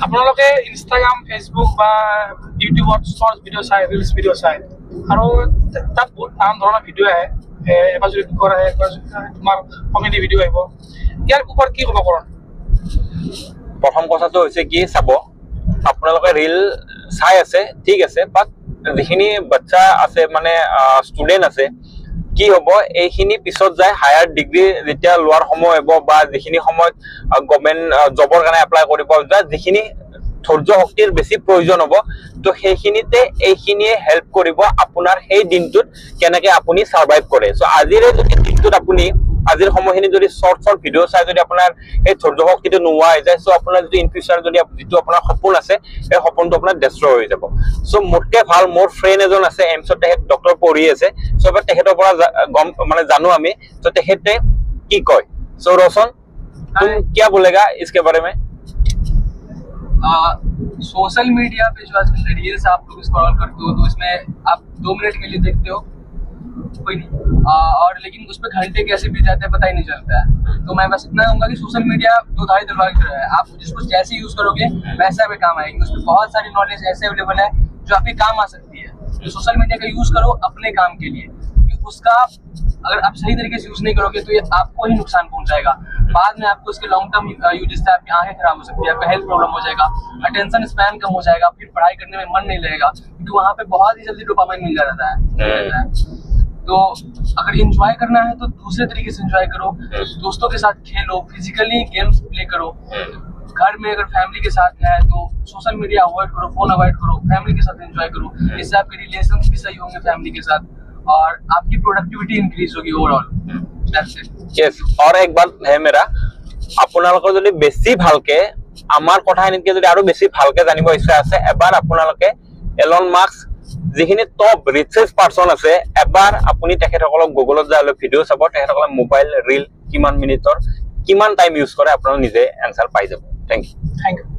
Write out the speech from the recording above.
আপোনালোকে Instagram Facebook বা ইউটিউবত শৰ্টছ ভিডিঅ' চাই ৰিলছ ভিডিঅ' চাই আৰু তাত বহুত নানান ধৰণৰ ভিডিঅ' আহে এবাৰ যদি কুকুৰ আহে এবাৰ তোমাৰ কমেডি ভিডিঅ' আহিব ইয়াৰ ওপৰত কি ক'ব কৰণ প্ৰথম কথাটো হৈছে কি চাব আপোনালোকে ৰিল চাই আছে ঠিক আছে বাট যিখিনি বাচ্চা আছে মানে ষ্টুডেন্ট আছে কি হ'ব এইখিনি পিছত যায় হায়াৰ ডিগ্ৰী যেতিয়া লোৱাৰ সময় হ'ব বা যিখিনি সময়ত গভৰ্ণমেণ্ট জবৰ কাৰণে এপ্লাই কৰিব যায় যিখিনি ধৈৰ্য শক্তিৰ বেছি প্ৰয়োজন হ'ব তো সেইখিনিতে এইখিনিয়ে হেল্প কৰিব আপোনাৰ সেই দিনটোত কেনেকৈ আপুনি সাৰ্ভাইভ কৰে সো আজিৰে যদি দিনটোত আপুনি আজিৰ সময়খিনি যদি শৰ্ট ভিডিঅ' চাই যদি আপোনাৰ এই ধৈৰ্য শক্তিটো নোহোৱা হৈ যায় সো আপোনাৰ যদি ইন ফিউচাৰ যদি যিটো আপোনাৰ সপোন আছে এই সপোনটো আপোনাৰ ডেষ্ট্ৰয় হৈ যাব সো মোতকে ভাল মোৰ ফ্ৰেণ্ড এজন আছে এমছত তেখেত ডক্টৰ পঢ়ি আছে সো এবাৰ তেখেতৰ পৰা গম মানে জানো আমি সো তেখেতে কি কয় সো रोशन तुम क्या बोलेगा इसके बारे में सोशल मीडिया पे जो आजकल रील्स आप लोग स्क्रॉल करते हो तो इसमें आप 2 मिनट के लिए देखते हो कोई नहीं और लेकिन उस पर घंटे कैसे बीत जाते हैं पता ही नहीं चलता है तो मैं बस इतना कहूँगा कि सोशल मीडिया दो धारी तलवार की तरह है आप जिसको जैसे यूज करोगे वैसा भी काम आएगी उसमें बहुत सारी नॉलेज ऐसे अवेलेबल है जो आपके काम आ सकती है तो सोशल मीडिया का यूज करो अपने काम के लिए क्योंकि उसका अगर आप सही तरीके से यूज नहीं करोगे तो ये आपको ही नुकसान पहुंचाएगा बाद में आपको इसके लॉन्ग टर्म यूजेस से आपकी आंखें खराब हो सकती है आपका हेल्थ प्रॉब्लम हो जाएगा अटेंशन स्पैन कम हो जाएगा फिर पढ़ाई करने में मन नहीं लगेगा क्योंकि वहाँ पे बहुत ही जल्दी डोपामाइन मिल जाता है तो अगर एंजॉय करना है तो दूसरे तरीके से एंजॉय करो दोस्तों के साथ खेलो फिजिकली गेम्स प्ले करो घर में अगर फैमिली के साथ है तो सोशल मीडिया अवॉइड करो फोन अवॉइड करो फैमिली के साथ एंजॉय करो इससे आपके रिलेशन भी सही होंगे फैमिली के साथ और आपकी प्रोडक्टिविटी इंक्रीज होगी ओवरऑल यस और एक बात है मेरा আপোনালোকে যদি বেছি ভালকে আমাৰ কথাখিনিতকে যদি আৰু বেছি ভালকে জানিব ইচ্ছা আছে এবাৰ আপোনালোকে এলন মাস্ক যিখিনি টপ ৰিচেষ্ট পাৰ্সন আছে এবাৰ আপুনি তেখেতসকলক গুগলত যাই ভিডিঅ' চাব তেখেতসকলে মোবাইল ৰিল কিমান মিনিটৰ কিমান টাইম ইউজ কৰে আপোনালোকে নিজে এনসাৰ পাই যাব থ্যাংক ইউ